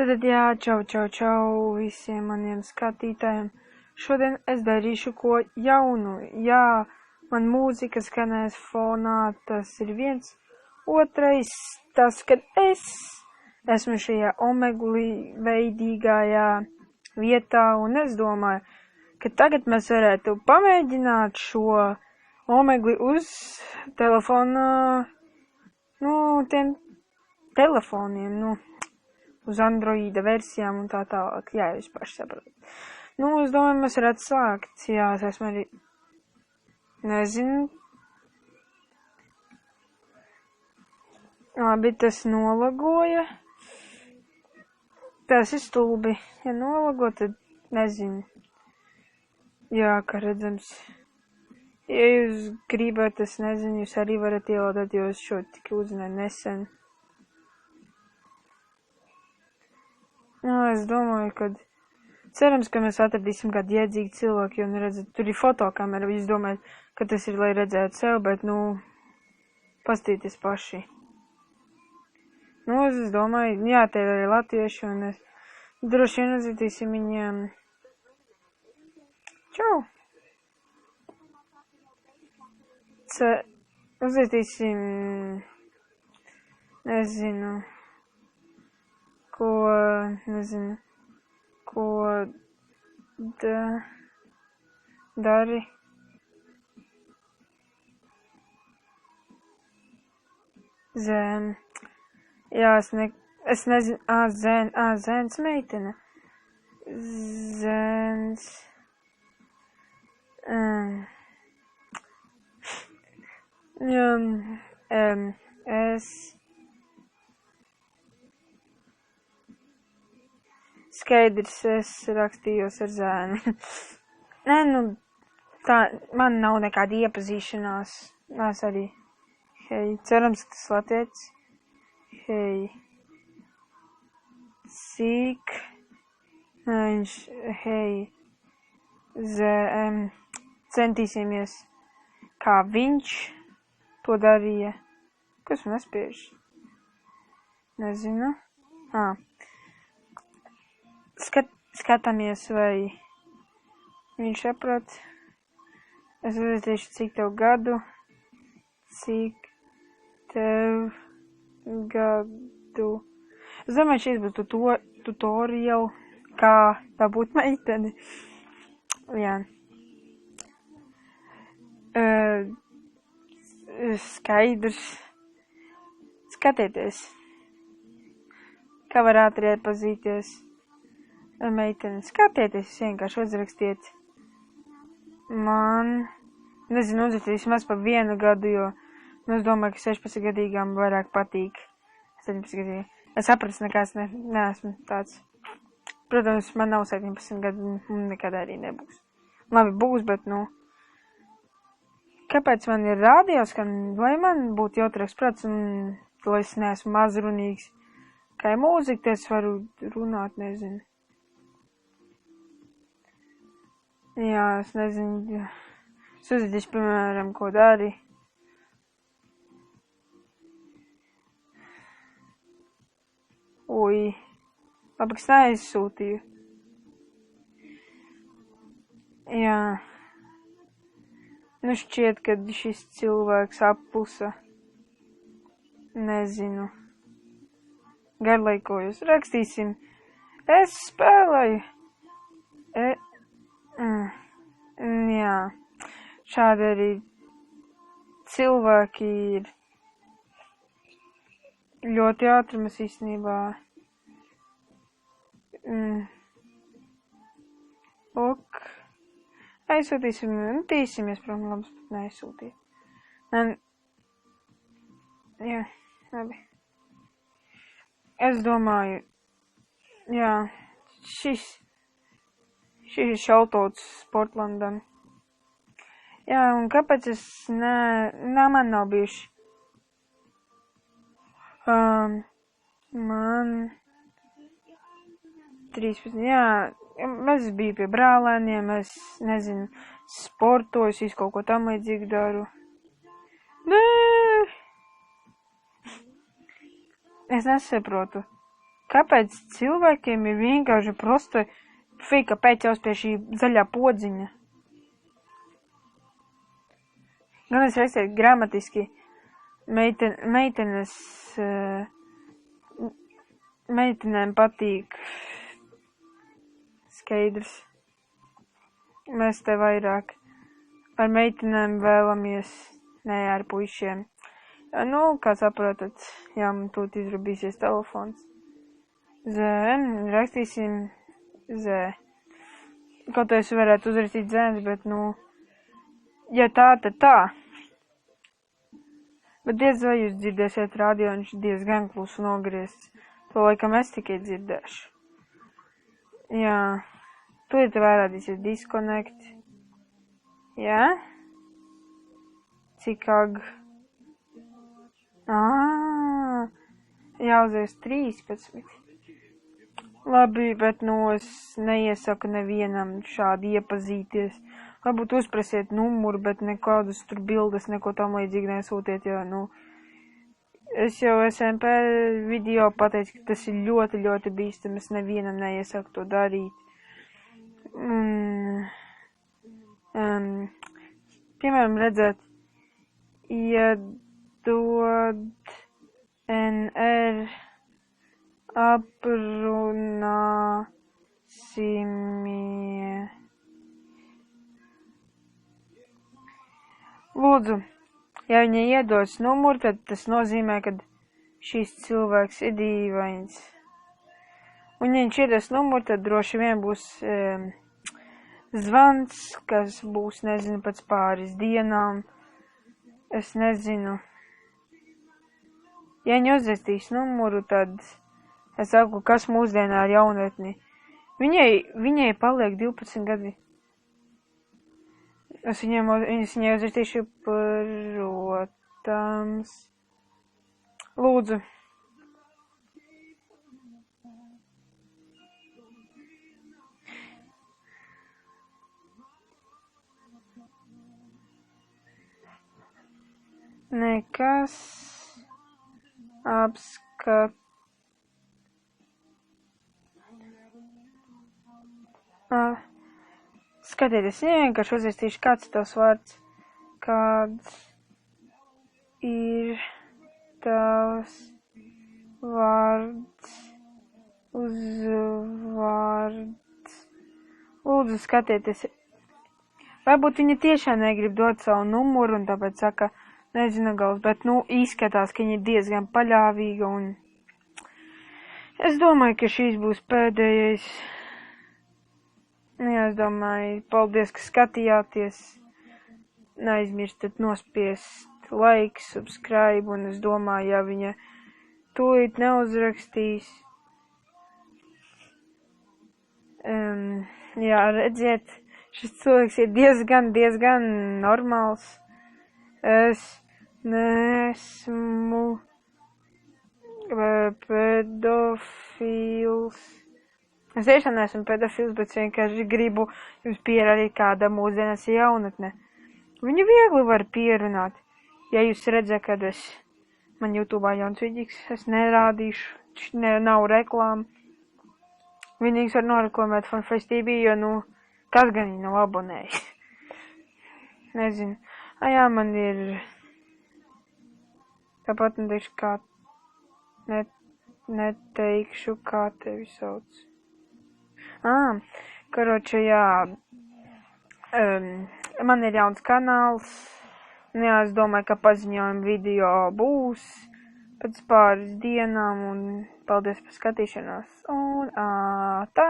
Tad jā, čau visiem maniem skatītājiem. Šodien es darīšu ko jaunu. Jā, man mūzika skanēs fonā, tas ir viens. Otrais, tas, kad es esmu šajā omegli veidīgajā vietā, un es domāju, ka tagad mēs varētu pamēģināt šo omegli uz telefona, tiem telefoniem, uz Androida versijām un tā tālāk. Jā, jūs paši saprotat. Es domāju, mēs varētu sākt. Jā, es esmu arī, nezinu. Labi, tas nolagoja. Tas ir stulbi. Ja nolago, tad nezinu. Jā, kā redzams. Ja jūs gribat, es nezinu, jūs arī varat ielādēt, jo es šo tik uzzināju nesen. Es domāju, ka cerams, ka mēs atradīsim kādu iedzīgu cilvēku, jo, redzat, tur ir fotokamera, jūs domājat, ka tas ir, lai redzētu sev, bet, pastīties paši. Es domāju, jā, te ir arī latvieši, un es droši vien uzzītīsim viņiem. Čau! Uzzītīsim, nezinu, ko dari. Zēn. Jā, es nezinu, zēns meitene. Zēns. Skaidrs, es rakstījos ar zēni. Tā, man nav nekāda iepazīšanās. Es arī. Hei, cerams, ka tas latvietis. Hei. Cik. Viņš, hei. Centīsimies, kā viņš to darīja. Kas man nespiež? Nezinu. Skatāmies, vai viņš saprot. Es uzzīšu, cik tev gadu. Cik tev gadu. Es domāju, šis būs tutorial, kā dabūt meiteni. Jā. Skaidrs. Skatieties. Kā var ātri iepazīties ar meiteni. Skatieties, vienkārši uzrakstiet. Man, nezinu, uzrakstīt vismaz pa 1 gadu, jo es domāju, ka 16-gadīgām vairāk patīk. 17-gadīgi. Es sapratu, nekāds neesmu tāds. Protams, man nav 17 gadu, un nekad arī nebūs. Labi, būs, bet, kāpēc man ir rādījos, ka, lai man būtu jautrāks prāts, un lai es neesmu mazrunīgs, kā ir mūzika, tad es varu runāt, nezinu. Jā, es nezinu, es uzzīšu, piemēram, ko dari. Ui, labi, kas neaizsūtīju. Jā. Šķiet, ka šis cilvēks appusa. Nezinu. Garlaikojos. Rakstīsim. Es spēlēju. Jā. Šādi arī cilvēki ir. Ļoti ātri mēs īstenībā. Ok. Aizsūtīsim, tīsimies, protams, labs, bet neaizsūtīt. Jā, labi. Es domāju, jā, šis ir šaltots Portlandam. Jā, un kāpēc man nav bijuši? Man 13, jā, es biju pie brālēniem, es nezinu, sportoju, es kaut ko tam līdzīgu daru. Nē! Es nesaprotu. Kāpēc cilvēkiem ir vienkārši prosti fika pēķaus pie šī zaļā podziņa? Gan es reizēju gramatiski meitenēm patīk skaidrs. Mēs te vairāk ar meitenēm vēlamies, ne ar puišiem. Nu, kā saprotat, jā, man tūt izrubīsies telefons. Rakstīsim Z. Kaut es varētu uzrakstīt zēns, bet, nu, ja tā, tad tā. Bet diez vai jūs dzirdēsiet radio, viņš diezgan klusu nogriezts. To laikam es tikai dzirdēšu. Jā. Tūlīt vērādīsies disconnect. Jā? Cik ag? Jāuzies 13. Labi, bet, nu, es neiesaku nevienam šādi iepazīties. Varbūt uzprasiet numuru, bet nekādus tur bildes, neko tam līdzīgi nesūtiet, jo, nu, es jau SMP video pateicu, ka tas ir ļoti, ļoti bīstami, es nevienam neiesaku to darīt. Piemēram, redzēt, iedod NR aprunāsimie. Lūdzu, ja viņa iedos numuru, tad tas nozīmē, ka šīs cilvēks ir dīvains. Un ja viņš iedos numuru, tad droši vien būs zvans, kas būs, nezinu, pēc pāris dienām. Es nezinu. Ja viņa uzrakstīs numuru, tad es saku, kas mūsdienā ar jaunatni. Viņai paliek 12 gadi. Es viņai uzrakstīšu, protams. Lūdzu. Nekas apskat. Skatieties, vienkārši uzrakstīšu, kāds ir tavs vārds. Kāds ir tavs vārds? Uzvārds. Lūdzu, skatieties. Varbūt viņa tiešām negrib dot savu numuru un tāpēc saka, nezinu gals, bet, nu, izskatās, ka viņa ir diezgan paļāvīga un es domāju, ka šīs būs pēdējais. Jā, es domāju, paldies, ka skatījāties. Neaizmirstat nospiest like, subscribe, un es domāju, ja viņa tūlīt neuzrakstīs. Jā, redziet, šis cilvēks ir diezgan normāls. Es neesmu pedofils. Es tiešām neesmu pedofils, bet vienkārši gribu jums pierādīt, kāda mūsdienas jaunatne. Viņu viegli var pierunāt. Ja jūs redzat, kad man YouTube'ā jauns vidīgs, es nerādīšu, nav reklāma. Vienīgs var noreklamēt FunFace TV, jo, nu, kas gan viņi nav abonējis. Nezinu. Jā, man ir... Tāpat neteikšu, kā tevi sauc. Karoči, jā, man ir jauns kanāls, jā, es domāju, ka paziņojuma video būs pēc pāris dienām, un paldies par skatīšanos, un tā!